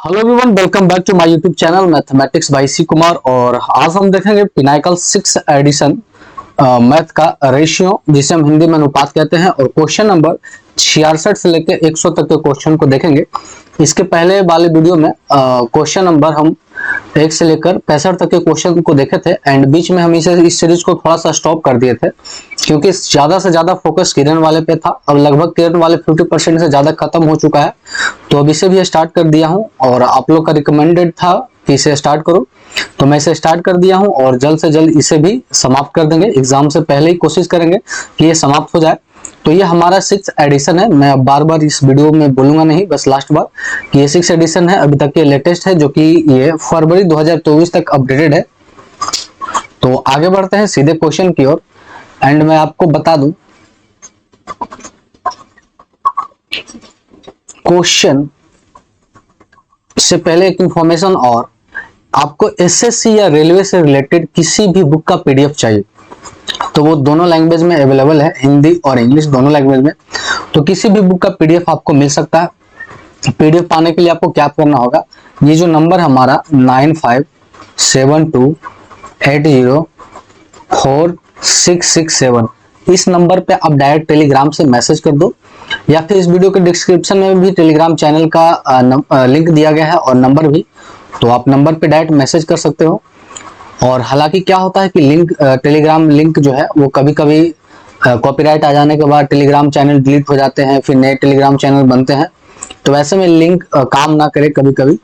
Hello everyone, welcome back to my YouTube channel mathematics by C Kumar. और आज हम देखेंगे पिनाकल 6 एडिशन मैथ का रेशियो, जिसे हम हिंदी में अनुपात कहते हैं। और क्वेश्चन नंबर 66 से लेकर 100 तक के क्वेश्चन को देखेंगे। इसके पहले वाले वीडियो में क्वेश्चन नंबर हम 1 से लेकर 65 तक के क्वेश्चन को देखे थे, एंड बीच में हम इस सीरीज को थोड़ा सा स्टॉप कर दिए थे क्योंकि ज्यादा से ज्यादा फोकस किरण वाले पे था। अब लगभग किरण वाले 50% से ज्यादा खत्म हो चुका है, तो अब इसे भी स्टार्ट कर दिया हूं। और आप लोग का रिकमेंडेड था कि इसे स्टार्ट करो, तो मैं इसे स्टार्ट कर दिया हूं और जल्द से जल्द इसे भी समाप्त कर देंगे। एग्जाम से पहले ही कोशिश करेंगे कि ये समाप्त हो जाए। तो ये हमारा 6 एडिशन है। मैं अब बार बार इस वीडियो में बोलूंगा नहीं, बस लास्ट बार कि ये 6 एडिशन है। अभी तक ये लेटेस्ट है, जो कि ये फरवरी 2024 तक अपडेटेड है। तो आगे बढ़ते हैं सीधे क्वेश्चन की ओर। एंड मैं आपको बता दूं, क्वेश्चन से पहले एक इंफॉर्मेशन और, आपको एसएससी या रेलवे से रिलेटेड किसी भी बुक का पीडीएफ चाहिए तो वो दोनों लैंग्वेज में अवेलेबल है, हिंदी और इंग्लिश दोनों लैंग्वेज में। तो किसी भी बुक का पीडीएफ आपको मिल सकता है। पीडीएफ पाने के लिए आपको क्या करना होगा, ये जो नंबर हमारा 9572804667, इस नंबर पे आप डायरेक्ट टेलीग्राम से मैसेज कर दो, या फिर इस वीडियो के डिस्क्रिप्शन में भी टेलीग्राम चैनल का लिंक दिया गया है और नंबर भी, तो आप नंबर पे डायरेक्ट मैसेज कर सकते हो। और हालांकि क्या होता है कि टेलीग्राम लिंक जो है वो कभी कभी कॉपीराइट आ जाने के बाद टेलीग्राम चैनल डिलीट हो जाते हैं, फिर नए टेलीग्राम चैनल बनते हैं, तो वैसे में लिंक काम ना करे कभी कभी।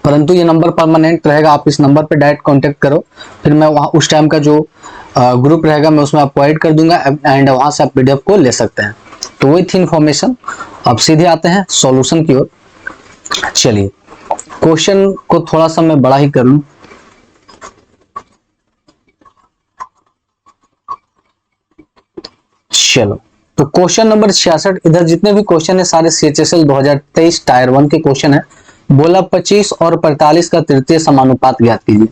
परंतु ये नंबर परमानेंट रहेगा, आप इस नंबर पे डायरेक्ट कांटेक्ट करो, फिर मैं वहाँ उस टाइम का जो ग्रुप रहेगा मैं उसमें आपको ऐड कर दूंगा, एंड वहां से आप पीडीएफ को ले सकते हैं। तो वही थी इन्फॉर्मेशन। अब सीधे आते हैं सॉल्यूशन की ओर। चलिए क्वेश्चन को थोड़ा सा मैं बड़ा ही कर लूं। चलो, तो क्वेश्चन नंबर 66, इधर जितने भी क्वेश्चन है सारे सीएचएसएल 2023 टायर 1 के क्वेश्चन है। बोला 25 और 45 का तृतीय समानुपात ज्ञात कीजिए।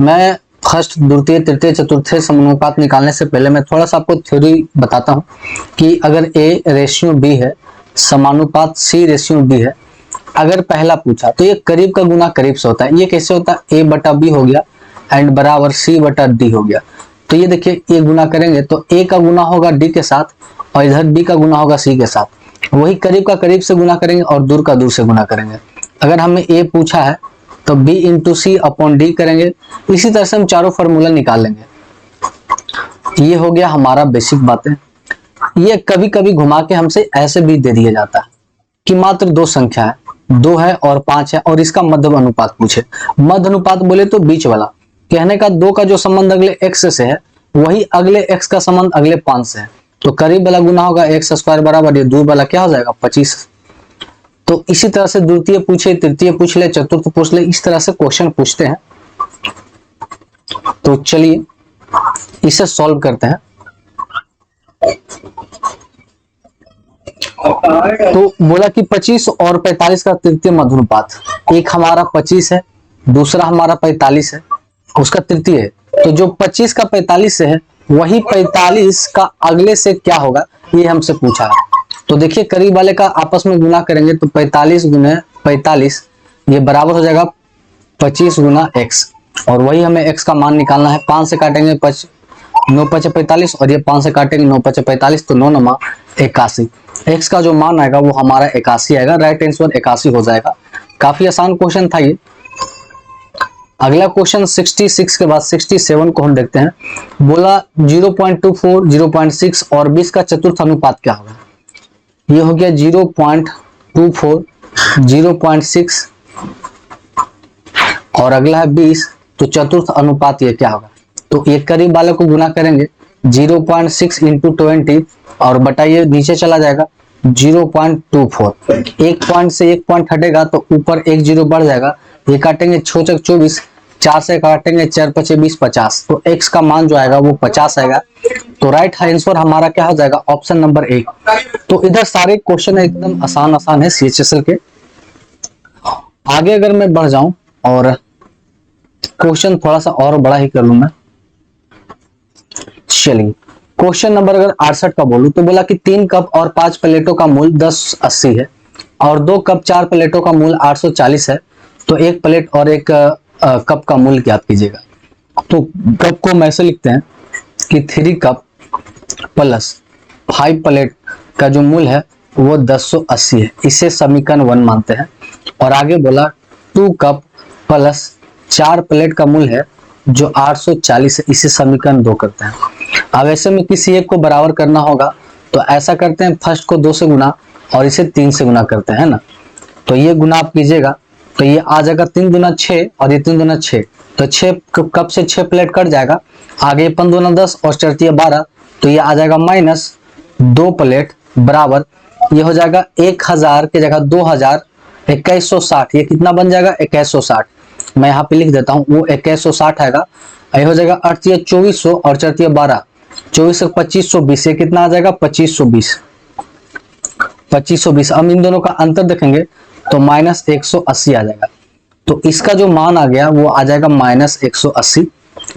मैं फर्स्ट, द्वितीय, तृतीय, चतुर्थ समानुपात निकालने से पहले मैं थोड़ा सा आपको थ्योरी बताता हूं कि अगर ए रेशियो बी है, समानुपात सी रेशियो बी है, अगर पहला पूछा तो ये करीब का गुना करीब से होता है। ये कैसे होता है, ए बटा बी हो गया एंड बराबर सी बटा डी हो गया। तो ये देखिए, ये गुना करेंगे तो ए का गुना होगा डी के साथ और इधर बी का गुना होगा सी के साथ। वही करीब का करीब से गुना करेंगे और दूर का दूर से गुना करेंगे। अगर हमें ए पूछा है तो बी इंटू सी अपॉन डी करेंगे। इसी तरह से हम चारों फॉर्मूला निकाल लेंगे। ये हो गया हमारा बेसिक बातें। ये कभी कभी घुमा के हमसे ऐसे भी दे दिया जाता है कि मात्र दो संख्या है, 2 है और 5 है, और इसका मध्य अनुपात पूछे। मध्य अनुपात बोले तो बीच वाला, कहने का 2 का जो संबंध अगले x से है वही अगले x का संबंध अगले 5 से है। तो करीब वाला गुना होगा x स्क्वायर बराबर ये दूर वाला क्या हो जाएगा 25। तो इसी तरह से द्वितीय पूछे, तृतीय पूछ ले, चतुर्थ पूछ ले, इस तरह से क्वेश्चन पूछते हैं। तो चलिए इसे सॉल्व करते हैं। तो बोला कि 25 और 45 का तृतीय मध्य अनुपात, एक हमारा 25 है, दूसरा हमारा 45 है, उसका तृतीय है। तो जो 25 का 45 से है वही 45 का अगले से क्या होगा ये हमसे पूछा है। तो देखिए, करीब वाले का आपस में गुना करेंगे तो 45 गुना 45 ये बराबर हो जाएगा 25 गुना x, और वही हमें x का मान निकालना है। 5 से काटेंगे 9 5 45 और ये 5 से काटेंगे 9 5 45, तो 9 9 81। x का जो मान आएगा वो हमारा 81 आएगा। राइट आंसर 81 हो जाएगा। काफी आसान क्वेश्चन था ये। अगला क्वेश्चन 66 के बाद 67 को हम देखते हैं। बोला 0.24, 0.6 और 20 का चतुर्थ अनुपात क्या होगा। ये हो गया 0.24, 0.6 और अगला है 20, तो चतुर्थ अनुपात ये क्या होगा। तो ये करीब वाले को गुना करेंगे 0.6 इंटू 20 और बटाइए नीचे चला जाएगा 0.24। एक पॉइंट से एक पॉइंट हटेगा तो ऊपर एक जीरो बढ़ जाएगा। ये काटेंगे 6 चक 24, 4 से काटेंगे 4 5 20 50, तो x का मान जो आएगा वो 50 आएगा। तो राइट आंसर हमारा क्या हो जाएगा, ऑप्शन नंबर 1। तो इधर सारे क्वेश्चन एकदम आसान आसान है सीएचएसएल के। आगे अगर मैं बढ़ जाऊं और क्वेश्चन थोड़ा सा और बड़ा ही कर लूं मैं। चलिए क्वेश्चन नंबर अगर 68 का बोलूं तो बोला कि 3 कप और 5 प्लेटों का मूल्य 1080 है और 2 कप 4 प्लेटों का मूल्य 840 है। तो एक प्लेट और एक कप का मूल्य ज्ञात कीजिएगा। तो कप को हम ऐसे लिखते हैं कि 3 कप प्लस 5 प्लेट का जो मूल्य है वो 1080 है, इसे समीकरण 1 मानते हैं। और आगे बोला 2 कप प्लस 4 प्लेट का मूल्य है जो 840 है, इसे समीकरण 2 करते हैं। अब ऐसे में किसी एक को बराबर करना होगा तो ऐसा करते हैं, फर्स्ट को 2 से गुना और इसे 3 से गुना करते हैं ना। तो ये गुना आप कीजिएगा तो ये आ जाएगा 3 दूना 6 और ये 3 दूना 6, तो 6 कप से 6 प्लेट कट जाएगा। आगे 5 दूना 10 और 4 12, तो ये आ जाएगा माइनस 2 प्लेट बराबर ये हो जाएगा 1000 की जगह 2000, 2160। ये कितना बन जाएगा 2160। मैं यहाँ पे लिख देता हूँ, वो 2160 आएगा। ये हो जाएगा 8 2400 और 4 12, 24 से 2520, ये कितना आ जाएगा 2520। 2520। अब इन दोनों का अंतर देखेंगे तो माइनस 180 आ जाएगा। तो इसका जो मान आ गया वो आ जाएगा माइनस 180।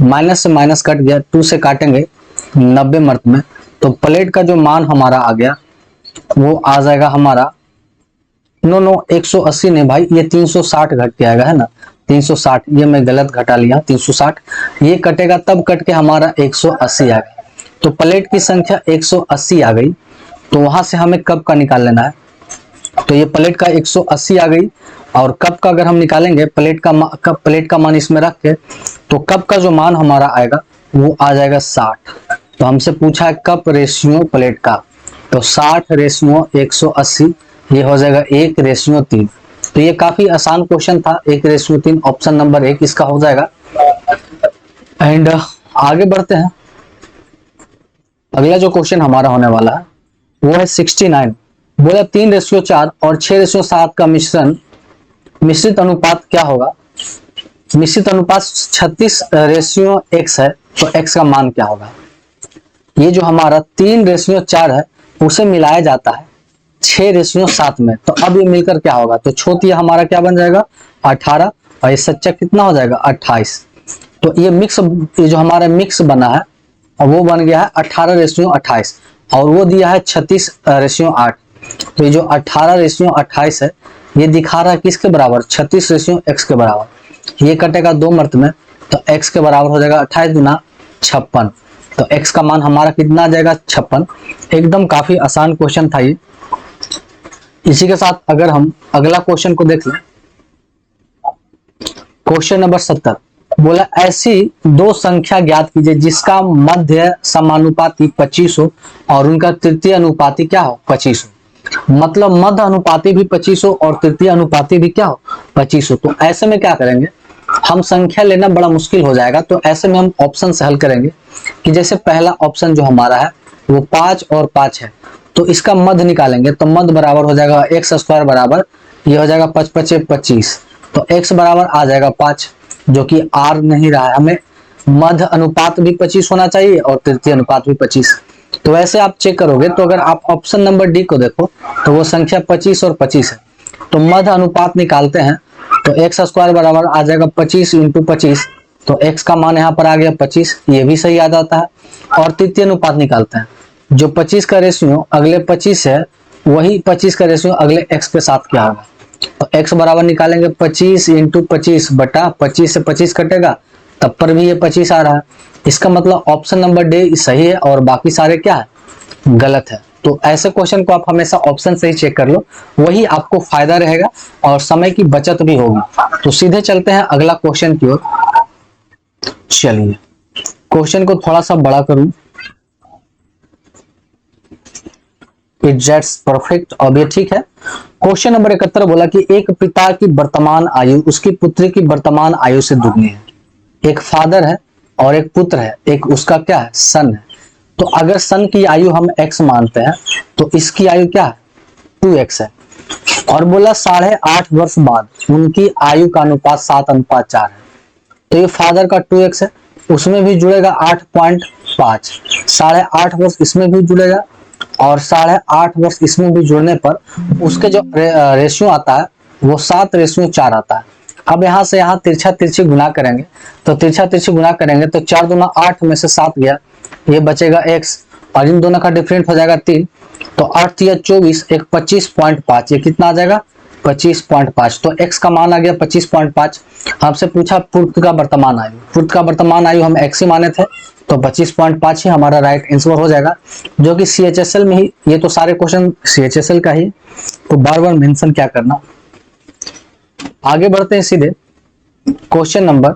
माइनस से माइनस कट गया, 2 से काटेंगे 90 मर्त में, तो प्लेट का जो मान हमारा आ गया वो आ जाएगा हमारा, नो 180 नहीं भाई, ये 360 घट के आएगा है ना, 360। ये मैं गलत घटा लिया, 360 ये कटेगा तब कट के हमारा 180 आ गया। तो प्लेट की संख्या 180 आ गई। तो वहां से हमें कप का निकाल लेना है। तो ये प्लेट का 180 आ गई और कप का अगर हम निकालेंगे, प्लेट का मान इसमें रख के, तो कप का जो मान हमारा आएगा वो आ जाएगा 60। तो हमसे पूछा है कप रेशियो प्लेट का, तो 60 रेशियो 180, ये हो जाएगा 1:3। तो ये काफी आसान क्वेश्चन था, 1:3, ऑप्शन नंबर 1 इसका हो जाएगा। एंड आगे बढ़ते हैं। अगला जो क्वेश्चन हमारा होने वाला है वो है 69। बोला 3:4 और 6:7 का मिश्रित अनुपात क्या होगा। मिश्रित अनुपात 36:x है, तो x का मान क्या होगा। ये जो हमारा 3:4 है उसे मिलाया जाता है 6:7 में, तो अब ये मिलकर क्या होगा, तो छोटी हमारा क्या बन जाएगा 18 और ये सच्चा कितना हो जाएगा 28। तो ये जो हमारा मिक्स बना है वो बन गया है 18:28 और वो दिया है 36:8। तो ये जो 18:28 है ये दिखा रहा है किसके बराबर, 36:x के बराबर। ये कटेगा 2 मर्त में, तो x के बराबर हो जाएगा 28 गुना 56। तो x का मान हमारा कितना आ जाएगा 56। एकदम काफी आसान क्वेश्चन था ये। इसी के साथ अगर हम अगला क्वेश्चन को देख लें, क्वेश्चन नंबर 70। बोला ऐसी 2 संख्या ज्ञात कीजिए जिसका मध्य समानुपाती 25 हो और उनका तृतीय अनुपाती क्या हो 25 हो। मतलब मध्य अनुपाती भी 25 हो और तृतीय अनुपाती भी क्या हो 25 हो। तो ऐसे में क्या करेंगे, हम संख्या लेना बड़ा मुश्किल हो जाएगा। तो ऐसे में हम ऑप्शन से हल करेंगे कि जैसे पहला ऑप्शन जो हमारा है वो 5 और 5 है, तो इसका मध्य निकालेंगे तो मध्य बराबर हो जाएगा x² बराबर ये हो जाएगा 5 5 25। तो x बराबर आ जाएगा 5, जो कि r नहीं रहा है, हमें मध्य अनुपात भी 25 होना चाहिए और तृतीय अनुपात भी 25। तो वैसे आप चेक करोगे तो अगर आप ऑप्शन नंबर डी को देखो तो वो संख्या 25 और 25 है। तो मध्य अनुपात निकालते हैं तो x² बराबर आ जाएगा 25 × 25। तो x का मान यहाँ पर आ गया 25, ये भी सही आ जाता है। और तृतीय अनुपात निकालते हैं, जो 25 का रेशियो अगले 25 है वही 25 का रेशियो अगले x के साथ क्या होगा। तो x बराबर निकालेंगे 25 × 25 बटा 25 से 25 कटेगा तब पर भी ये 25 आ रहा है। इसका मतलब ऑप्शन नंबर डी सही है और बाकी सारे क्या है गलत है। तो ऐसे क्वेश्चन को आप हमेशा ऑप्शन से ही चेक कर लो, वही आपको फायदा रहेगा और समय की बचत भी होगी। तो सीधे चलते हैं अगला क्वेश्चन की ओर। चलिए क्वेश्चन को थोड़ा सा बड़ा करूं, इट्स परफेक्ट। अब ये ठीक है। क्वेश्चन नंबर 71 बोला कि एक पिता की वर्तमान आयु उसकी पुत्री की वर्तमान आयु से दुगनी है। एक फादर है और एक पुत्र है, एक उसका क्या है सन है। तो अगर सन की आयु हम x मानते हैं तो इसकी आयु क्या है 2x है। और बोला 8.5 वर्ष बाद उनकी आयु का अनुपात 7:4 है। तो ये फादर का 2x है, उसमें भी जुड़ेगा 8.5, 8.5 वर्ष इसमें भी जुड़ेगा और 8.5 वर्ष इसमें भी जुड़ने पर उसके जो रेशियो आता है वो 7:4 आता है। अब यहाँ से यहाँ तिरछा तिरछी गुना करेंगे, तो तिरछा तिरछी गुना करेंगे तो 4 दूना 8 में से 7 गया, ये बचेगा x और इन दोनों का डिफरेंट हो जाएगा 3। तो 8 × 24 एक 25.5, ये कितना आ जाएगा 25.5। तो x का मान आ गया 25.5। आपसे पूछा पूर्व का वर्तमान आयु, पूर्व का वर्तमान आयु हम x ही माने थे, तो 25.5 ही हमारा राइट आंसर हो जाएगा, जो कि CHSL में ही, ये तो सारे क्वेश्चन CHSL का ही, तो बार बार मेंशन क्या करना। आगे बढ़ते हैं सीधे क्वेश्चन नंबर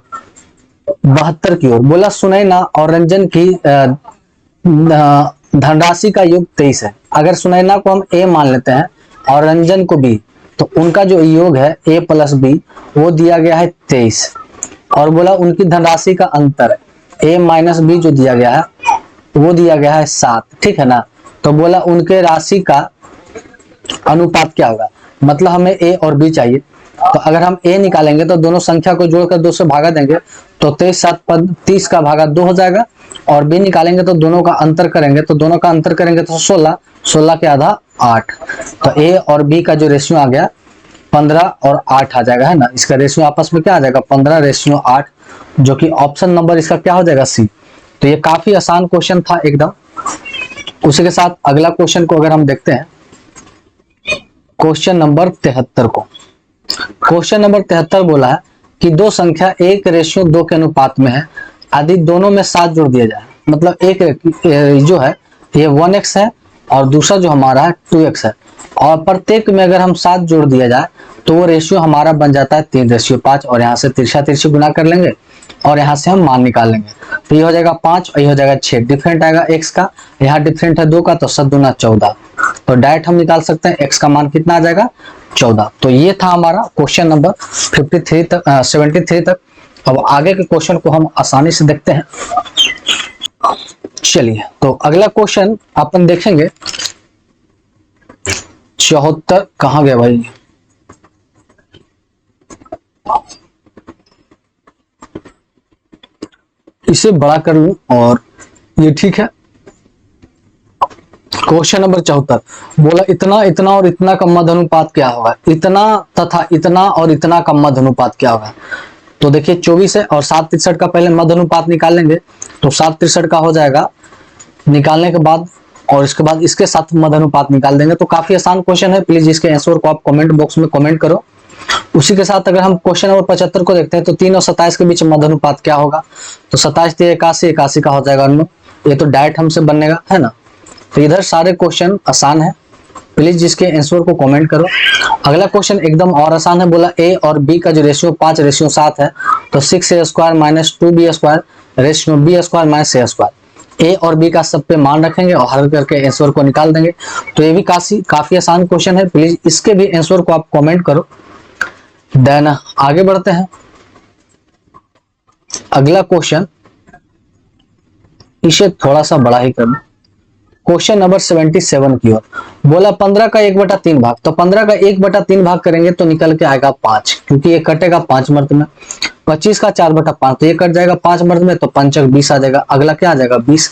72 की ओर। बोला सुनैना और रंजन की धनराशि का योग 23 है। अगर सुनैना को हम A मान लेते हैं और रंजन को B, तो उनका जो योग है A प्लस B वो दिया गया है 23, और बोला उनकी धनराशि का अंतर A माइनस B जो दिया गया है वो दिया गया है 7, ठीक है ना। तो बोला उनके राशि का अनुपात क्या होगा, मतलब हमें A और B चाहिए। तो अगर हम A निकालेंगे तो दोनों संख्या को जोड़कर 2 से भागा देंगे, तो 23 7 30 का भागा 2 हो जाएगा, और B निकालेंगे तो दोनों का अंतर करेंगे, तो दोनों का अंतर करेंगे तो 16, 16 के आधा 8। तो A और B का जो रेशियो आ गया 15 और 8 आ जाएगा, है ना। इसका रेशियो आपस में क्या आ जाएगा 15:8, जो कि ऑप्शन नंबर इसका क्या हो जाएगा C। तो ये काफी आसान क्वेश्चन था एकदम। उसी के साथ अगला क्वेश्चन को अगर हम देखते हैं, क्वेश्चन नंबर 73 को। क्वेश्चन नंबर 73 बोला है कि दो संख्या 1:2 के अनुपात में है, यदि दोनों में 7 जोड़ दिया जाए, मतलब एक जो है ये 1x है और दूसरा जो हमारा है 2x है, और प्रत्येक में अगर हम 7 जोड़ दिया जाए तो वो रेशियो हमारा बन जाता है 3:5, और यहाँ से तिरछा तिरछी गुना कर लेंगे और यहाँ से हम मान निकाल लेंगे, तो ये हो जाएगा 5 और ये हो जाएगा 6। डिफरेंट आएगा x का, यहाँ डिफरेंट है 2 का, तो 7 दूना 14। तो डायरेक्ट हम निकाल सकते हैं x का मान कितना आ जाएगा 14। तो ये था हमारा क्वेश्चन नंबर 73 तक 73 तक। अब आगे के क्वेश्चन को हम आसानी से देखते हैं। चलिए, तो अगला क्वेश्चन अपन देखेंगे 74। कहां गया भाई, इसे बड़ा कर लूं और ये ठीक है। क्वेश्चन नंबर 74 बोला इतना इतना और इतना का मध्य अनुपात क्या होगा, इतना तथा इतना और इतना का मध्य अनुपात क्या होगा। तो देखिए 24 है और 7:63 का पहले मध्य अनुपात निकाल लेंगे, तो 7:63 का हो जाएगा निकालने के बाद, और इसके बाद इसके साथ मध्य अनुपात निकाल देंगे। तो काफी आसान क्वेश्चन है, प्लीज इसके आंसर को आप कमेंट बॉक्स में कमेंट करो। उसी के साथ अगर हम क्वेश्चन नंबर 75 को देखते हैं, तो 3 और 27 के बीच मध्य अनुपात क्या होगा। तो 27 3 81, 81 का हो जाएगा 9। ये तो डायरेक्ट हमसे बनेगा, है ना। तो इधर सारे क्वेश्चन आसान है, प्लीज जिसके आंसर को कमेंट करो। अगला क्वेश्चन एकदम और आसान है। बोला A और B का जो रेशियो 5:7 है, तो 6a² minus 2b² ratio b² minus a²। A और B का सब पे मान रखेंगे और हल करके आंसर को निकाल देंगे। तो ये भी काफी आसान क्वेश्चन है, प्लीज इसके भी आंसर को आप कमेंट करो। देन आगे बढ़ते हैं। अगला क्वेश्चन, इसे थोड़ा सा बड़ा ही करना, क्वेश्चन नंबर 77 की ओर। बोला 15 का 1/3 भाग, तो 15 का 1/3 भाग करेंगे तो निकल के आएगा 5, क्योंकि ये कटेगा 5 मर्द में। 25 का 4/5, तो ये कट जाएगा 5 मर्द में, तो 5 20 आ जाएगा। अगला क्या आ जाएगा 20,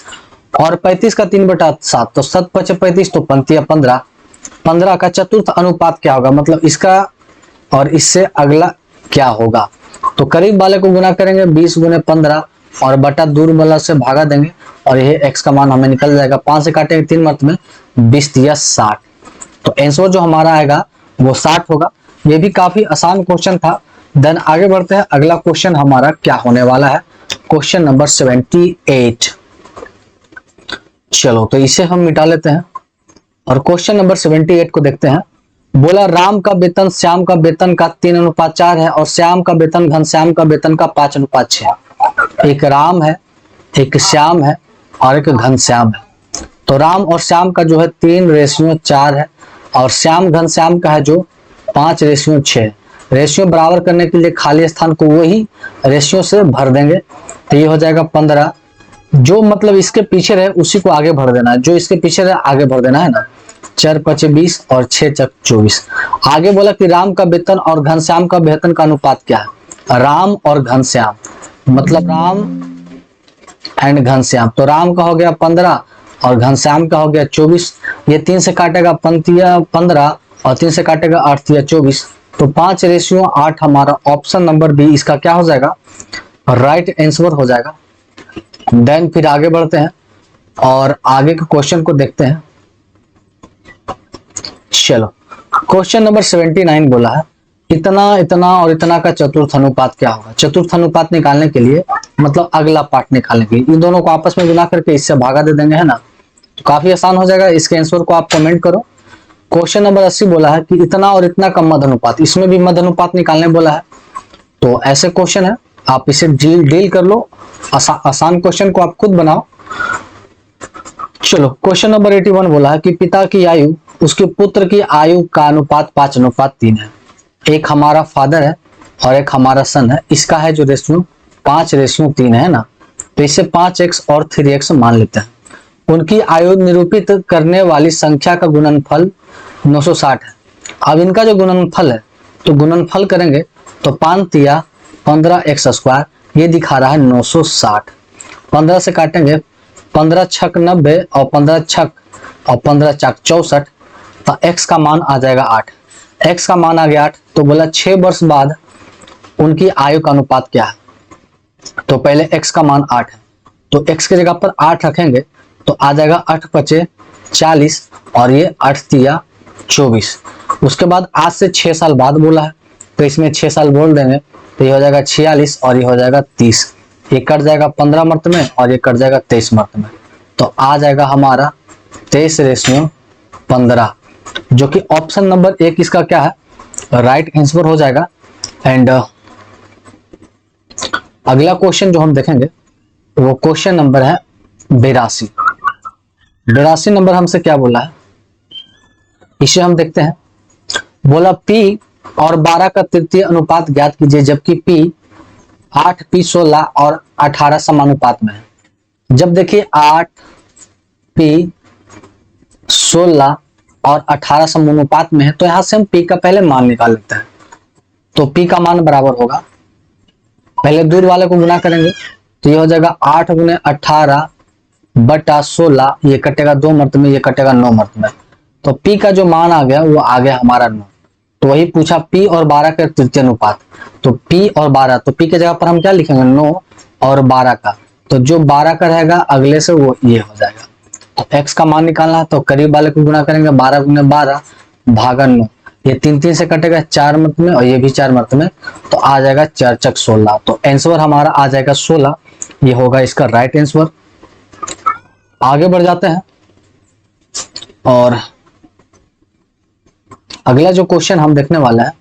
और 35 का 3/7, तो 7 5 35, तो 15। 15 का चतुर्थ अनुपात क्या होगा, मतलब इसका और इससे अगला क्या होगा। तो करीब वाले को गुना करेंगे 20 गुने 15, और बटा दूर वाला से भागा देंगे, और यह x का मान हमें निकल जाएगा। 5 से काटेंगे 3 मर्त में, 20 या 60। तो आंसर जो हमारा आएगा वो 60 होगा। ये भी काफी आसान क्वेश्चन था। देन आगे बढ़ते हैं। अगला क्वेश्चन हमारा क्या होने वाला है, क्वेश्चन नंबर 78। चलो, तो इसे हम मिटा लेते हैं और क्वेश्चन नंबर 78 को देखते हैं। बोला राम का वेतन श्याम का वेतन का 3:4 है, और श्याम का वेतन घनश्याम का वेतन का 5:6 है। एक राम है, एक श्याम है और एक घनश्याम है। तो राम और श्याम का जो है 3:4 है, और श्याम घनश्याम का है जो 5:6। रेशियो बराबर करने के लिए खाली स्थान को वही रेशियो से भर देंगे, तो ये हो जाएगा 15। जो मतलब इसके पीछे रहे उसी को आगे भर देना है, जो इसके पीछे रहे आगे भर देना है ना। 4 5 20 और 6 4 24। आगे बोला कि राम का वेतन और घनश्याम का वेतन का अनुपात क्या है। राम और घनश्याम, मतलब राम एंड घनश्याम। तो राम का हो गया 15 और घनश्याम का हो गया 24। ये 3 से काटेगा 15 और 3 से काटेगा 8 या 24, तो 5:8 हमारा ऑप्शन नंबर बी इसका क्या हो जाएगा, राइट आंसर हो जाएगा। देन फिर आगे बढ़ते हैं और आगे के क्वेश्चन को देखते हैं। चलो, क्वेश्चन नंबर 79 बोला है इतना इतना और इतना का चतुर्थ अनुपात क्या होगा। चतुर्थ अनुपात निकालने के लिए मतलब अगला पार्ट निकालने के लिए इन दोनों को आपस में गुना करके इससे भागा दे देंगे, है ना, तो काफी आसान हो जाएगा। इसके आंसर को आप कमेंट करो। क्वेश्चन नंबर 80 बोला है कि इतना और इतना का मध्य अनुपात, इसमें भी मध्य अनुपात निकालने बोला है। तो ऐसे क्वेश्चन है, आप इसे डील कर लो। आसान क्वेश्चन को आप खुद बनाओ। चलो क्वेश्चन नंबर 81 बोला है कि पिता की आयु उसके पुत्र की आयु का अनुपात 5:3 है। एक हमारा फादर है और एक हमारा सन है, इसका है जो रेशियो 5:3 है ना, तो इसे 5x और 3x मान लेते हैं। उनकी आयु निरूपित करने वाली संख्या का गुणनफल 960 है। अब इनका जो गुणनफल है तो गुणनफल करेंगे तो 5 15x², ये दिखा रहा है 960। 15 से काटेंगे 15 छक 90 और 15 छक और 15 चाक 64, तो x का मान आ जाएगा 8। x का मान आ गया 8, तो बोला 6 वर्ष बाद उनकी आयु का अनुपात क्या है। तो पहले x का मान 8 है, तो x की जगह पर 8 रखेंगे तो आ जाएगा 8 × 40 और ये 8 × 24। उसके बाद आज से 6 साल बाद बोला है, तो इसमें 6 साल बोल देंगे तो ये हो जाएगा 46 और ये हो जाएगा 30। ये कट जाएगा 15 मर्त में और ये कट जाएगा 23 मर्त में, तो आ जाएगा हमारा 23:15, जो कि ऑप्शन नंबर 1 इसका क्या है, राइट आंसर हो जाएगा। एंड अगला क्वेश्चन जो हम देखेंगे वो क्वेश्चन नंबर है 82। 82 नंबर हमसे क्या बोला है, इसे हम देखते हैं। बोला P और 12 का तृतीय अनुपात ज्ञात कीजिए, जबकि P 8, P 16 और 18 समानुपात में है। जब देखिए 8, P 16 और 18 समानुपात में है, तो यहां से हम P का पहले मान निकाल लेते हैं। तो P का मान बराबर होगा, पहले दूर वाले को गुना करेंगे तो ये हो जाएगा 8 × 18 बटा 16, ये कटेगा 2 मर्त में, ये कटेगा 9 मर्त में, तो P का जो मान आ गया वो आ गया हमारा 9। तो वही पूछा P और 12 का तृतीय अनुपात, तो P और 12, तो P की जगह पर हम क्या लिखेंगे 9 और 12 का, तो जो 12 का रहेगा अगले से वो ये हो जाएगा। तो x का मान निकालना है तो करीब वाले को गुना करेंगे 12 × 12 भागा 9, ये 3 से कटेगा 4 मर्त में और ये भी 4 मर्त में, तो आ जाएगा 4 × 16, तो आंसर हमारा आ जाएगा 16। ये होगा इसका राइट आंसर। आगे बढ़ जाते हैं और अगला जो क्वेश्चन हम देखने वाला है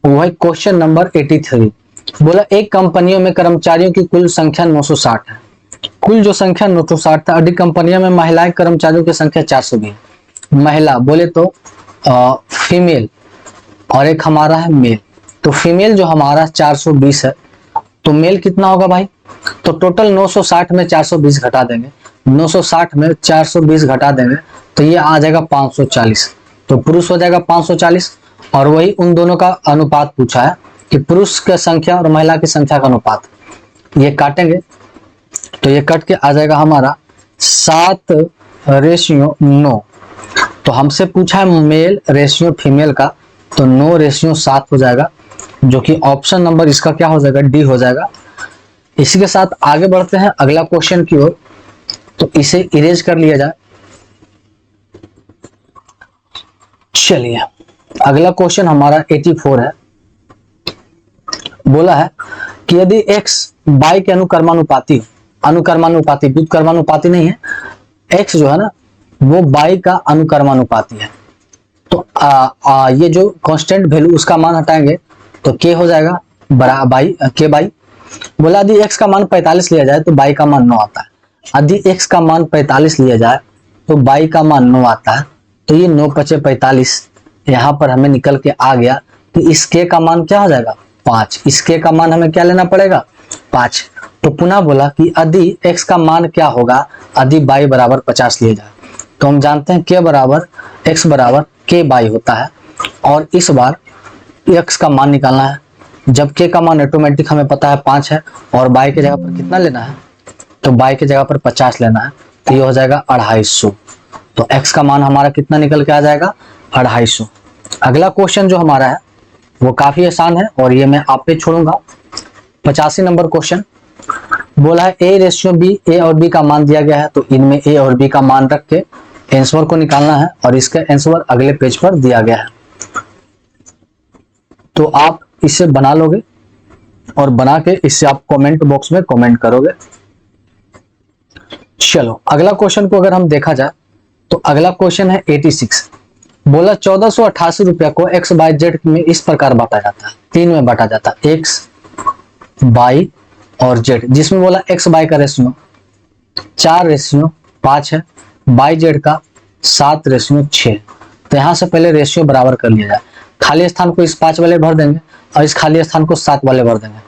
वो है क्वेश्चन नंबर 83। बोला एक कंपनियों में कर्मचारियों की कुल संख्या 960 है। कुल जो संख्या 960 था, अधिक कंपनियों में महिलाएं कर्मचारियों की संख्या 420। महिला बोले तो फीमेल और एक हमारा है मेल, तो फीमेल जो हमारा 420 है, तो मेल कितना होगा भाई, तो टोटल 960 में 420 घटा देंगे, 960 में 420 घटा देंगे तो ये आ जाएगा 540, तो पुरुष हो जाएगा 540। और वही उन दोनों का अनुपात पूछा है कि पुरुष की संख्या और महिला की संख्या का अनुपात। ये काटेंगे तो ये कट के आ जाएगा हमारा 7:9। तो हमसे पूछा है मेल रेशियो फीमेल का, तो 9:7 हो जाएगा, जो कि ऑप्शन नंबर इसका क्या हो जाएगा, डी हो जाएगा। इसी के साथ आगे बढ़ते हैं अगला क्वेश्चन की ओर, तो इसे इरेज कर लिया जाए। चलिए अगला क्वेश्चन हमारा 84 है। बोला है कि यदि x y के अनुक्रमानुपाती व्युत्क्रमानुपाती नहीं है, x जो है ना वो y का अनुक्रमानुपाती है, तो ये जो कांस्टेंट वैल्यू उसका मान हटाएंगे तो k हो जाएगा k बाई। बोला यदि x का मान 45 लिया जाए तो y का मान 9 आता है। यदि x का मान 45 लिया जाए तो y का मान 9 आता है, तो ये 9 × 5 = 45 यहाँ पर हमें निकल के आ गया। तो इस k का मान क्या हो जाएगा 5, इस k का मान हमें क्या लेना पड़ेगा 5। तो पुनः बोला कि यदि x का मान क्या होगा यदि y बराबर 50 लिया जाए, तो हम जानते हैं k बराबर x बराबर k बाई होता है, और इस बार x का मान निकालना है। जब k का मान ऑटोमेटिक हमें पता है 5 है, और y की जगह पर कितना लेना है, तो y की जगह पर 50 लेना है, तो ये हो जाएगा 250। तो x का मान हमारा कितना निकल के आ जाएगा 250। अगला क्वेश्चन जो हमारा है वो काफी आसान है और ये मैं आप पे छोड़ूंगा। 85 नंबर क्वेश्चन बोला है a और b का मान दिया गया है, तो इनमें a और b का मान रख के आंसर को निकालना है, और इसका आंसर अगले पेज पर दिया गया है। तो आप इसे बना लोगे और बना के इसे आप कमेंट बॉक्स में कमेंट करोगे। चलो अगला क्वेश्चन को अगर हम देखा जाए तो अगला क्वेश्चन है 86। बोला 1488 रुपया को एक्स बाई जेड में इस प्रकार बांटा जाता है, 3 में बांटा जाता है, एक्स बाई और जेड, जिसमें बोला एक्स बाई का रेशियो 4:5 है, बाई जेड का 7:6। तो यहां से पहले रेशियो बराबर कर लिया जाए। खाली स्थान को इस 5 वाले भर देंगे और इस खाली स्थान को 7 वाले भर देंगे।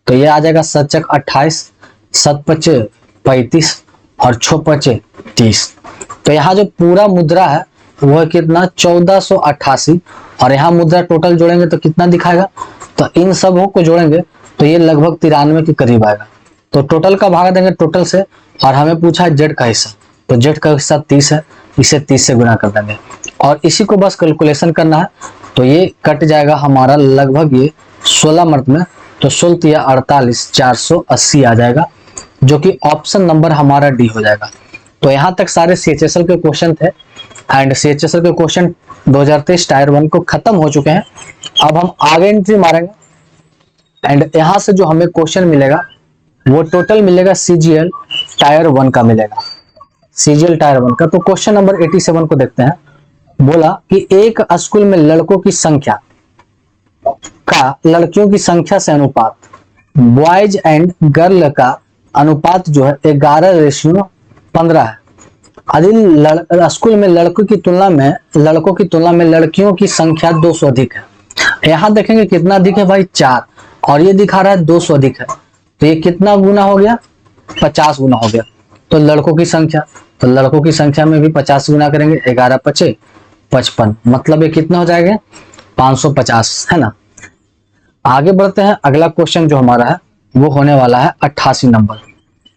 तो ये आ जाएगा 7 × 28, 7 × 5 = 35 और 6 × 5 = 30। तो यहाँ जो पूरा मुद्रा है वह कितना 1488 और यहाँ मुद्रा टोटल जोड़ेंगे तो कितना दिखाएगा, तो इन सब को जोड़ेंगे तो ये लगभग 93 के करीब आएगा। तो टोटल का भाग देंगे टोटल से और हमें पूछा है जेड का हिस्सा, तो जेड का हिस्सा 30 है, इसे 30 से गुना कर देंगे और इसी को बस कैलकुलेशन करना है। तो ये कट जाएगा हमारा लगभग ये 16 मर्द में, तो 16 या 48 480 आ जाएगा, जो कि ऑप्शन नंबर हमारा डी हो जाएगा। तो यहाँ तक सारे CHSL के क्वेश्चन थे एंड CHSL के क्वेश्चन 2023 टायर 1 को खत्म हो चुके हैं। अब हम आगे एंट्री मारेंगे एंड यहाँ से जो हमें क्वेश्चन मिलेगा वो टोटल मिलेगा CGL टायर 1 का मिलेगा, CGL टायर 1 का। तो क्वेश्चन नंबर 87 को देखते हैं। बोला कि एक स्कूल में लड़कों की संख्या का लड़कियों की संख्या से अनुपात, बॉयज एंड गर्ल का अनुपात जो है 11:15 है। यदि स्कूल में लड़कों की तुलना में लड़कियों की संख्या 200 अधिक है। यहाँ देखेंगे कितना अधिक है भाई 4, और ये दिखा रहा है 200 अधिक है, तो ये कितना गुना हो गया 50 गुना हो गया। तो लड़कों की संख्या में भी 50 गुना करेंगे, 11 × 5 = 55, मतलब ये कितना हो जाएगा 550, है ना। आगे बढ़ते हैं, अगला क्वेश्चन जो हमारा है वो होने वाला है 88 नंबर।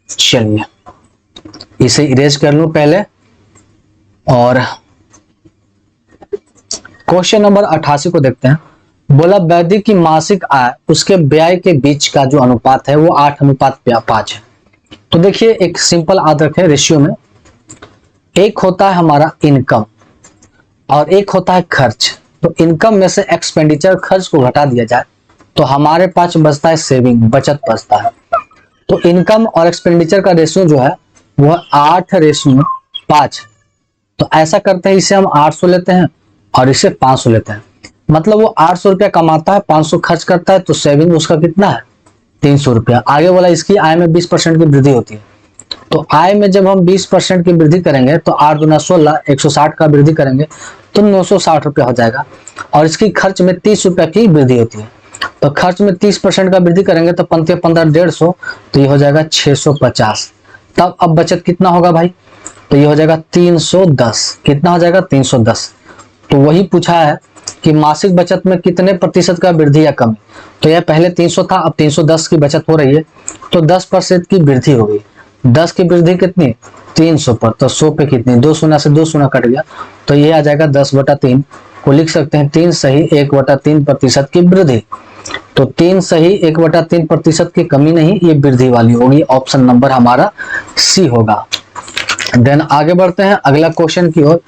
चलिए इसे इरेज कर लूं पहले और क्वेश्चन नंबर 88 को देखते हैं। बोला वैदिक की मासिक आय उसके व्यय के बीच का जो अनुपात है वो 8:5 है। तो देखिए एक सिंपल आदत है रेशियो में, एक होता है हमारा इनकम और एक होता है खर्च। तो इनकम में से एक्सपेंडिचर खर्च को घटा दिया जाए तो हमारे पास बचता है सेविंग, बचत बचता है। तो इनकम और एक्सपेंडिचर का रेशियो जो है वह 8:5। तो ऐसा करते हैं, इसे हम 800 लेते हैं और इसे 500 लेते हैं। मतलब वो 800 रुपया कमाता है, 500 खर्च करता है, तो सेविंग उसका कितना है 300 रुपया। आगे बोला इसकी आय में 20% की वृद्धि होती है। तो आय में जब हम 20% की वृद्धि करेंगे तो 8 × 16 160 का वृद्धि करेंगे तो 960 रुपया हो जाएगा। और इसकी खर्च में 30 रुपया की वृद्धि होती है। तो खर्च में 30% का वृद्धि करेंगे तो 15 150, तो ये हो जाएगा 650। तब अब बचत कितना होगा भाई, तो ये हो जाएगा 310। कितना हो जाएगा 310। तो वही पूछा है कि मासिक बचत में कितने प्रतिशत का वृद्धि या कमी। तो यह पहले 300 था, अब 310 की बचत हो रही है, तो 10% की वृद्धि हो गई। 10 की वृद्धि कितनी 300 पर, तो 100 पे कितनी 2 शून्य से 2 शून्य कट गया, तो ये आ जाएगा 10/3 को लिख सकते हैं 3 सही 1/3% की वृद्धि। तो 3 सही 1/3% की कमी नहीं, ये वृद्धि वाली होगी। ऑप्शन नंबर हमारा सी होगा। देन आगे बढ़ते हैं अगला क्वेश्चन की ओर।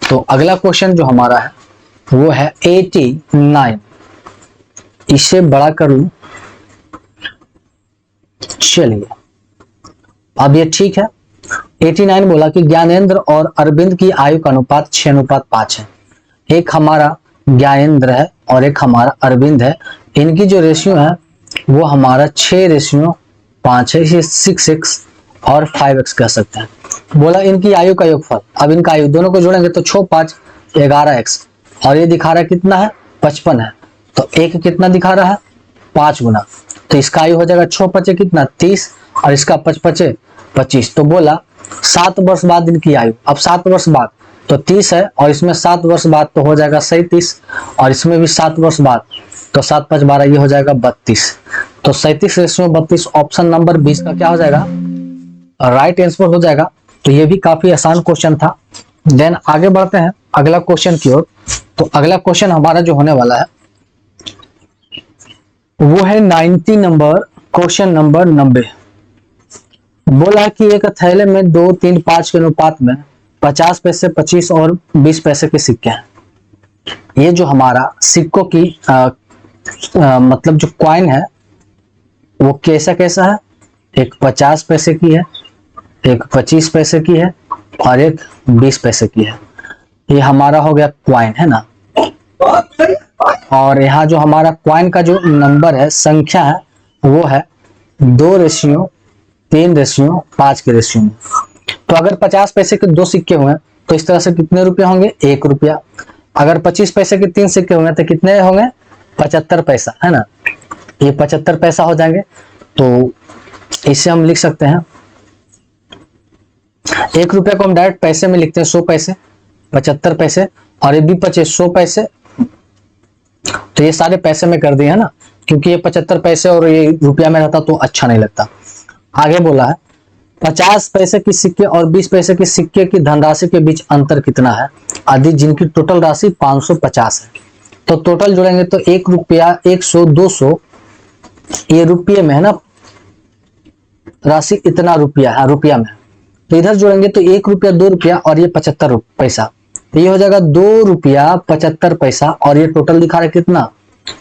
तो अगला क्वेश्चन जो हमारा है वो है 89। इसे बड़ा कर लूं, चलिए अब ये ठीक है। 89 बोला कि ज्ञानेंद्र और अरविंद की आयु का अनुपात 6:5 है। एक हमारा ज्ञानेंद्र है और एक हमारा अरविंद है। इनकी जो रेशियो है वो हमारा 6:5 है। इसे 6x और 5x कह सकते हैं। बोला इनकी आयु का योगफल, अब इनका आयु दोनों को जोड़ेंगे तो 6 × 5 = 11x, और ये दिखा रहा है कितना है 55 है। तो एक कितना दिखा रहा है 5 गुना, तो इसका आयु हो जाएगा 6 × 5 कितना 30 और इसका 5 × 5 = 25। तो बोला 7 वर्ष बाद इनकी आयु, अब 7 वर्ष बाद तो 30 है और इसमें 7 वर्ष बाद तो हो जाएगा 37 और इसमें भी 7 वर्ष बाद, तो 7 × 5 = 12, ये हो जाएगा 32। तो 37:32 ऑप्शन नंबर 20 का क्या हो जाएगा राइट आंसर हो जाएगा। तो ये भी काफी आसान क्वेश्चन था। देन आगे बढ़ते हैं अगला क्वेश्चन की ओर। तो अगला क्वेश्चन हमारा जो होने वाला है वो है 90 नंबर, क्वेश्चन नंबर 90। बोला कि एक थैले में 2, 3, 5 के अनुपात में 50 पैसे, 25 और 20 पैसे के सिक्के हैं। ये जो हमारा सिक्कों की मतलब जो कॉइन है वो कैसा कैसा है, एक 50 पैसे की है, एक 25 पैसे की है और एक 20 पैसे की है। ये हमारा हो गया क्वाइन है ना। और यहाँ जो हमारा क्वाइन का जो नंबर है, संख्या है, वो है 2:3:5 के रेशियो में। तो अगर 50 पैसे के 2 सिक्के हुए तो इस तरह से कितने रुपए होंगे, 1 रुपया। अगर 25 पैसे के 3 सिक्के होंगे तो कितने होंगे, 75 पैसा है ना। ये 75 पैसा हो जाएंगे। तो इसे हम लिख सकते हैं, 1 रुपया को हम डायरेक्ट पैसे में लिखते हैं, 100 पैसे, 75 पैसे और ये भी 100 पैसे। तो ये सारे पैसे में कर दिए है ना, क्योंकि ये 75 पैसे और ये रुपया में रहता तो अच्छा नहीं लगता। आगे बोला है 50 पैसे की सिक्के और 20 पैसे के सिक्के की धनराशि के बीच अंतर कितना है, आदि जिनकी टोटल राशि 550 है। तो टोटल जोड़ेंगे तो 1 रुपया, 100, 200, ये रुपये में है ना, राशि इतना रुपया है, रुपया में। तो इधर जोड़ेंगे तो 1 रुपया, 2 रुपया और ये 75 पैसा, तो ये हो जाएगा 2 रुपया 75 पैसा और ये टोटल दिखा रहा है कितना,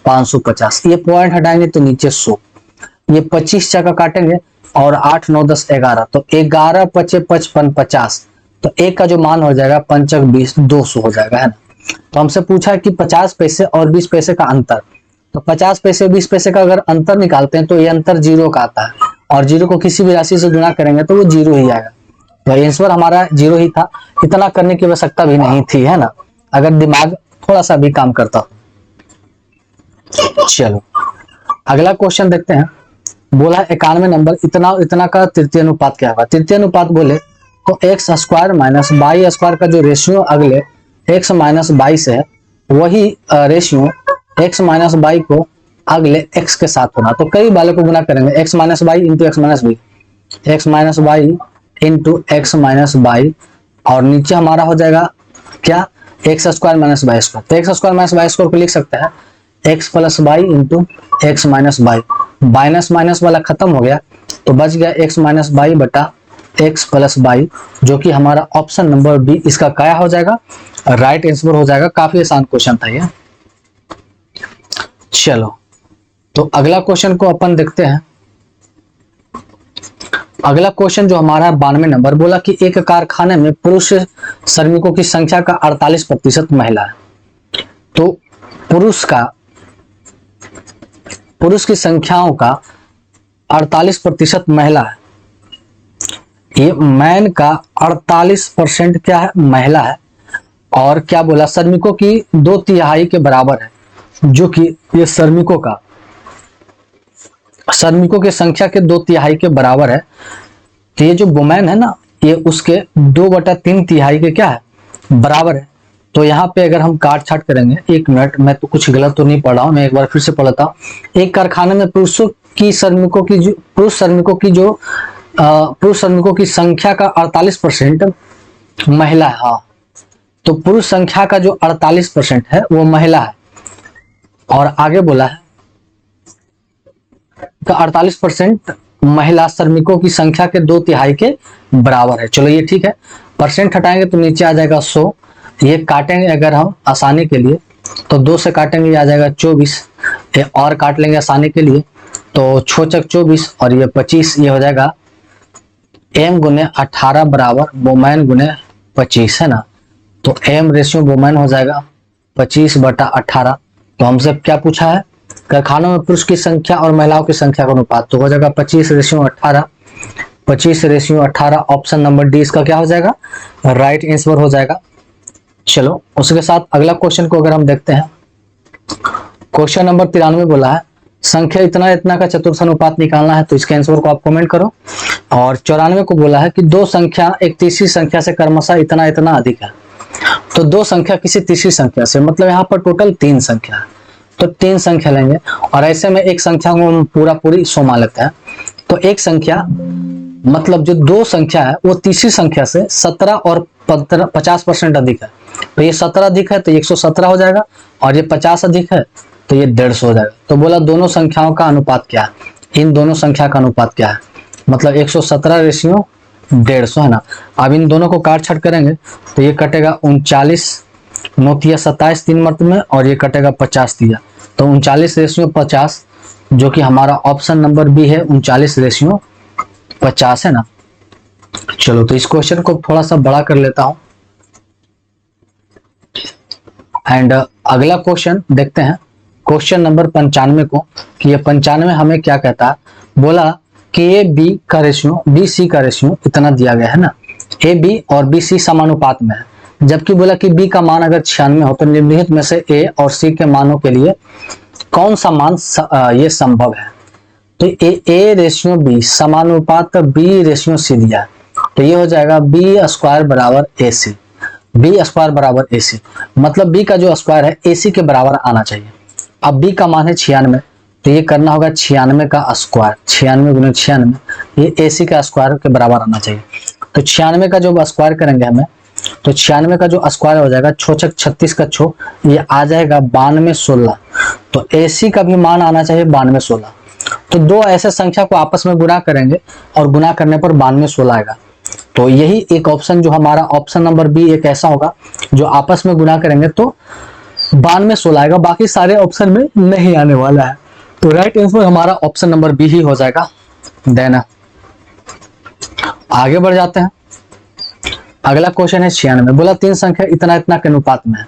550। ये पॉइंट हटाएंगे तो नीचे 100, ये 25 चक्का काटेंगे और 8, 9, 10, 11, तो 11 पचे 55, 50। तो एक का जो मान हो जाएगा 5 20, 200 हो जाएगा है ना। तो हमसे पूछा है कि 50 पैसे और 20 पैसे का अंतर। तो 50 पैसे 20 पैसे का अगर अंतर निकालते हैं तो ये अंतर 0 का आता है और 0 को किसी भी राशि से गुणा करेंगे तो वो 0 ही आएगा। तो आंसर हमारा 0 ही था, इतना करने की आवश्यकता भी नहीं थी है ना, अगर दिमाग थोड़ा सा भी काम करता। चलो अगला क्वेश्चन देखते हैं। बोला 91 नंबर, इतना इतना का तृतीय अनुपात क्या होगा। तृतीय अनुपात बोले तो x square minus Y square का जो रेशियो अगले x माइनस वाई से है, वही रेशियो x माइनस वाई को अगले x के साथ होना। तो कई वाले को गुना करेंगे, x minus y into x minus y, x minus y into x minus y, और नीचे हमारा हो जाएगा क्या, x square minus Y square. तो x square minus Y square को लिख सकते हैं x plus y into x minus y. Minus minus वाला खत्म हो गया तो बच गया एक्स माइनस वाई बटा एक्स प्लस वाई, जो कि हमारा ऑप्शन नंबर बी इसका क्या हो जाएगा, राइट आंसर हो जाएगा। काफी आसान क्वेश्चन था ये। चलो तो अगला क्वेश्चन को अपन देखते हैं। अगला क्वेश्चन जो हमारा 92 नंबर, बोला कि एक कारखाने में पुरुष श्रमिकों की संख्या का 48% महिला है। तो पुरुष की संख्याओं का 48% महिला है। ये मैन का 48% क्या है, महिला है। और क्या बोला, श्रमिकों की 2/3 के बराबर है, जो कि ये श्रमिकों की संख्या के 2/3 के बराबर है। तो ये जो वुमेन है ना, ये उसके 2/3 के क्या है, बराबर है। तो यहाँ पे अगर हम काट छाट करेंगे, 1 मिनट, मैं तो कुछ गलत तो नहीं पढ़ रहा हूँ, मैं एक बार फिर से पढ़ता हूँ। एक कारखाने में पुरुष श्रमिकों की संख्या का 48% महिला है। हाँ, तो पुरुष संख्या का जो 48% है वो महिला है। और आगे बोला है 48% महिला श्रमिकों की संख्या के 2/3 के बराबर है। चलो ये ठीक है, परसेंट हटाएंगे तो नीचे आ जाएगा 100। ये काटेंगे अगर हम आसानी के लिए तो 2 से काटेंगे, ये आ जाएगा 24। ये और काट लेंगे आसानी के लिए तो 6 × 24 और ये 25, ये हो जाएगा m × 18 बराबर वुमेन × 25 है ना। तो m रेशियो वुमेन हो जाएगा 25/18। तो हमसे क्या पूछा है, कारखानों में पुरुष की संख्या और महिलाओं की संख्या का अनुपात, तो हो जाएगा 25/18। 25/18 ऑप्शन नंबर डी इसका क्या हो जाएगा, राइट आंसर हो जाएगा। चलो उसके साथ अगला क्वेश्चन को अगर हम देखते हैं, क्वेश्चन नंबर 93 बोला है संख्या इतना इतना का चतुर्थ अनुपात निकालना है। तो इसके आंसर को आप कमेंट करो। और 94 को बोला है कि 2 संख्या एक तीसरी संख्या से क्रमशः इतना इतना अधिक है। तो 2 संख्या किसी तीसरी संख्या से, मतलब यहाँ पर टोटल 3 संख्या है, तो 3 संख्या लेंगे और ऐसे में एक संख्या को हम पूरी 100 मान लेते हैं। तो एक संख्या मतलब जो 2 संख्या है वो तीसरी संख्या से 17 और 50% अधिक है। तो ये 17 अधिक है तो 117 हो जाएगा, और ये 50 अधिक है तो ये 150 हो जाएगा। तो बोला दोनों संख्याओं का अनुपात क्या है, इन दोनों संख्या का अनुपात क्या है, मतलब 117/150 है ना। अब इन दोनों को काट छाट करेंगे तो ये कटेगा 39, 9 × 27 3 मर्त में, और ये कटेगा 50 दिया तो 39:50, जो कि हमारा ऑप्शन नंबर बी है, 39:50 है ना। चलो तो इस क्वेश्चन को थोड़ा सा बड़ा कर लेता हूं एंड अगला क्वेश्चन देखते हैं, क्वेश्चन नंबर 95 को, कि ये 95 हमें क्या कहता है। बोला कि ए बी का रेशियो, बी सी का रेशियो इतना दिया गया है ना, ए बी और बी सी समानुपात में है, जबकि बोला कि बी का मान अगर 96 हो तो निम्नलिखित में से ए और सी के मानों के लिए कौन सा मान ये संभव है। तो ए रेशियो बी समानुपात बी रेशियो सी दिया है, तो ये हो जाएगा बी स्क्वायर बराबर ए सी, बी स्क्वायर बराबर ए सी, मतलब बी का जो स्क्वायर है ए सी के बराबर आना चाहिए। अब बी का मान है 96, तो ये करना होगा 96 का स्क्वायर, 96 गुने 96, ये ए सी का स्क्वायर के बराबर आना चाहिए। तो 96 का जो स्क्वायर करेंगे हमें, तो 96 का जो स्क्वायर हो जाएगा, 6 36 का 6, ये आ जाएगा 9216। तो ए सी का भी मान आना चाहिए 9216। तो दो ऐसे संख्या को आपस में गुणा करेंगे और गुणा करने पर 9216 आएगा। तो यही एक ऑप्शन जो हमारा ऑप्शन नंबर बी एक ऐसा होगा जो आपस में गुणा करेंगे तो 9216 आएगा, बाकी सारे ऑप्शन में नहीं आने वाला है। तो राइट आंसर हमारा ऑप्शन नंबर बी ही हो जाएगा। देन आगे बढ़ जाते हैं, अगला क्वेश्चन है 96। बोला तीन संख्या इतना इतना के अनुपात में है।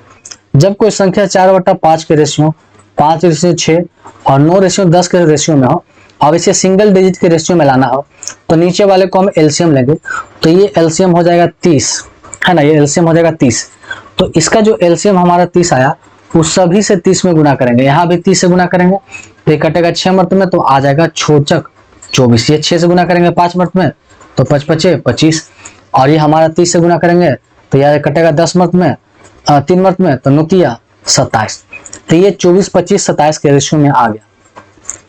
जब कोई संख्या 4/5 के रेशियो, 5:6 और 9:10 के रेशियो में हो, अब इसे सिंगल डिजिट के रेशियो में लाना हो, तो नीचे वाले को हम एलसीएम लेंगे, तो ये एलसीएम हो जाएगा 30 है ना, ये एलसीएम हो जाएगा 30। तो इसका जो एलसीएम हमारा 30 आया, उस सभी से 30 में गुना करेंगे, यहाँ भी 30 से गुना करेंगे, तो ये कटेगा 6 मर्त में, तो आ जाएगा 6×4 = 24। ये 6 से गुना करेंगे 5 मर्त में, तो 5×5 = 25, और ये हमारा 30 से गुना करेंगे तो यह कटेगा 10 मर्त में, 3 मर्त में, तो 9×3 = 27। तो ये 24, 25, 27 के रेशियो में आ गया।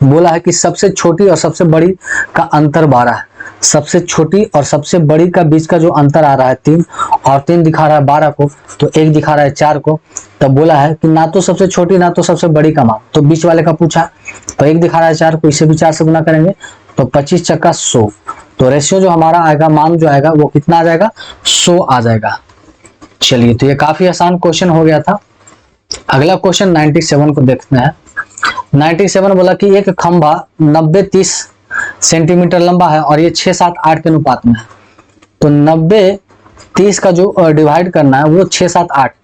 बोला है कि सबसे छोटी और सबसे बड़ी का अंतर 12 है, सबसे छोटी और सबसे बड़ी का बीच का जो अंतर आ रहा है 3, और 3 दिखा रहा है 12 को, तो 1 दिखा रहा है 4 को। तब बोला है कि ना तो सबसे छोटी ना तो सबसे बड़ी का मान, तो बीच वाले का पूछा, तो 1 दिखा रहा है 4 को, इसे भी 4 से गुना करेंगे तो 25×4 = 100। तो रेशियो जो हमारा आएगा, मान जो आएगा वो कितना आ जाएगा, 100 आ जाएगा। चलिए, तो ये काफी आसान क्वेश्चन हो गया था। अगला क्वेश्चन 97 को देखते हैं। 97 बोला कि एक खंभा 90-30 सेंटीमीटर लंबा है और ये 6-7-8 के अनुपात में है। तो 90-30 का जो डिवाइड करना है वो 6-7-8,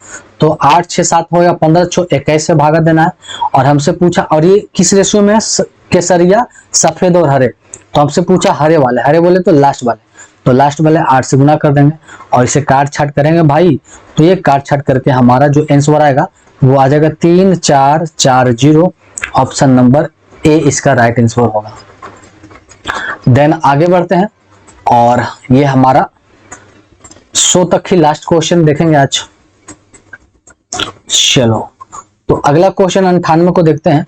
तो 8×6=7 होगा, 15×6 = 21 से भागा देना है। और हमसे पूछा, और ये किस रेशियो में है, केसरिया, सफेद और हरे, तो हमसे पूछा हरे वाले, हरे बोले तो लास्ट वाले, तो लास्ट वाले 8 से गुना कर देंगे और इसे काट छाट करेंगे भाई, तो ये काट छाट करके हमारा जो आंसर आएगा वो आ जाएगा 3440। ऑप्शन नंबर ए इसका राइट आंसर होगा। देन आगे बढ़ते हैं, और ये हमारा 100 तक ही लास्ट क्वेश्चन देखेंगे आज। चलो, तो अगला क्वेश्चन 98 को देखते हैं।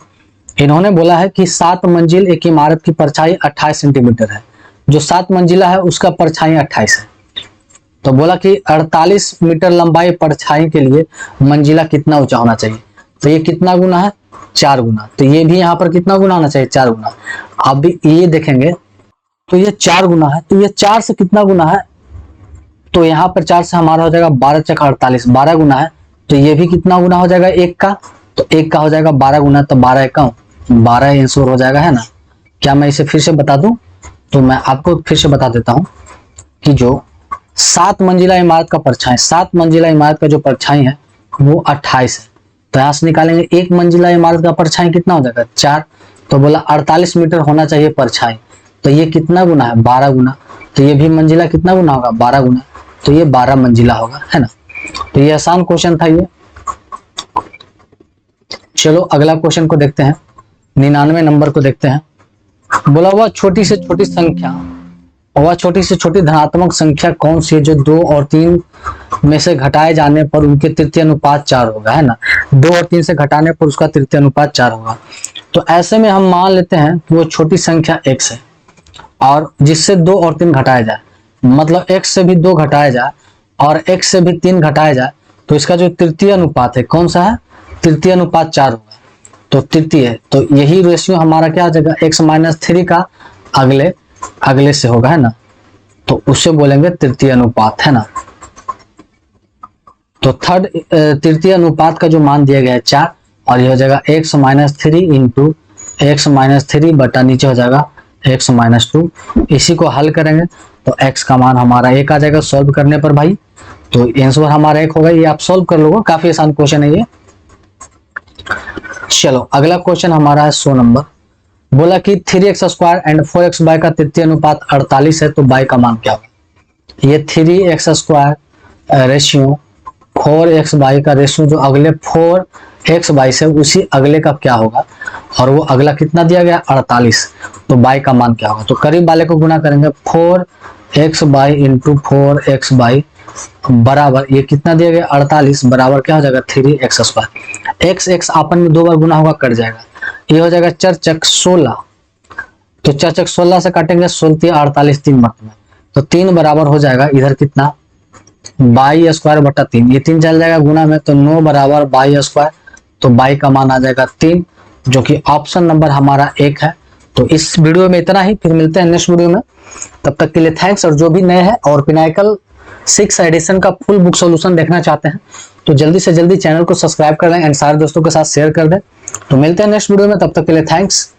इन्होंने बोला है कि 7 मंजिल एक इमारत की परछाई 28 सेंटीमीटर है, जो 7 मंजिला है उसका परछाई 28 है। तो बोला कि 48 मीटर लंबाई परछाई के लिए मंजिला कितना ऊंचा होना चाहिए। तो ये कितना गुना है, 4 गुना। तो ये भी यहाँ पर कितना गुना होना चाहिए, 4 गुना। अब ये देखेंगे तो ये 4 गुना है, तो ये 4 से कितना गुना है, तो यहाँ पर 4 से हमारा हो जाएगा 12×4 = 48, 12 गुना है। तो ये भी कितना गुना हो जाएगा, 1 का, तो 1 का हो जाएगा 12 गुना, तो 12 आंसर हो जाएगा, है ना। क्या मैं इसे फिर से बता दूं, तो मैं आपको फिर से बता देता हूं कि जो 7 मंजिला इमारत का परछाई, 7 मंजिला इमारत का जो परछाई है वो 28 है। तो यहां से निकालेंगे 1 मंजिला इमारत का परछाई कितना हो जाएगा, 4। तो बोला 48 मीटर होना चाहिए परछाई, तो ये कितना गुना है, 12 गुना। तो ये भी मंजिला कितना गुना होगा, 12 गुना, तो ये 12 मंजिला होगा, है ना। तो ये आसान क्वेश्चन था ये। चलो अगला क्वेश्चन को देखते हैं, 99 नंबर को देखते हैं। बोला वह छोटी से छोटी संख्या, वह छोटी से छोटी धनात्मक संख्या कौन सी है जो 2 और 3 में से घटाए जाने पर उनके तृतीय अनुपात 4 होगा, है ना। 2 और 3 से घटाने पर उसका तृतीय अनुपात 4 होगा। तो ऐसे में हम मान लेते हैं कि वो छोटी संख्या x है, और जिससे 2 और 3 घटाया जाए, मतलब x से भी 2 घटाया जाए और x से भी 3 घटाया जाए, तो इसका जो तृतीय अनुपात है कौन सा है, तृतीय अनुपात 4 होगा। तो तृतीय, तो यही रेशियो हमारा क्या हो जाएगा, x-3 का अगले से होगा, है ना। तो उससे बोलेंगे तृतीय अनुपात, है ना। तो तृतीय अनुपात का जो मान दिया गया है 4, और ये हो जाएगा x minus 3 into x minus 3 बटा नीचे हो जाएगा x माइनस 2। इसी को हल करेंगे तो x का मान हमारा 1 आ जाएगा सॉल्व करने पर भाई। तो आंसर हमारा 1 होगा। ये आप सॉल्व कर लोगे, काफी आसान क्वेश्चन है ये। चलो अगला क्वेश्चन हमारा है 100 नंबर। बोला कि 3x square and 4x bye का तृतीय अनुपात 48 है, तो बाय का मान क्या होगा। ये 3x square ratio 4x by का रेशियो जो अगले 4x बाई से उसी अगले का क्या होगा, और वो अगला कितना दिया गया 48, तो बाई का मान क्या होगा। तो करीब वाले को गुना करेंगे 4x by into 4x by बराबर ये कितना दिया गया 48 बराबर क्या हो जाएगा 3x स्क्वायर। x आपन में 2 बार गुना होगा कट जाएगा, ये हो जाएगा 4 चक 16, तो 4 चक 16 से काटेंगे 16 48 3 मत में, तो 3 बराबर हो जाएगा इधर कितना 22 स्क्वायर बटा 3, ये 3 चल जाएगा गुना में, तो 9 बराबर 22 स्क्वायर, तो बाई का मान आ जाएगा 3, जो कि ऑप्शन नंबर हमारा 1 है। तो इस वीडियो में इतना ही, फिर मिलते हैं नेक्स्ट वीडियो में, तब तक के लिए थैंक्स। और जो भी नए हैं और पिनाकल 6 एडिशन का फुल बुक सॉल्यूशन देखना चाहते हैं तो जल्दी से जल्दी चैनल को सब्सक्राइब कर लें एंड सारे दोस्तों के साथ शेयर कर दें। तो मिलते हैं नेक्स्ट वीडियो में, तब तक के लिए थैंक्स।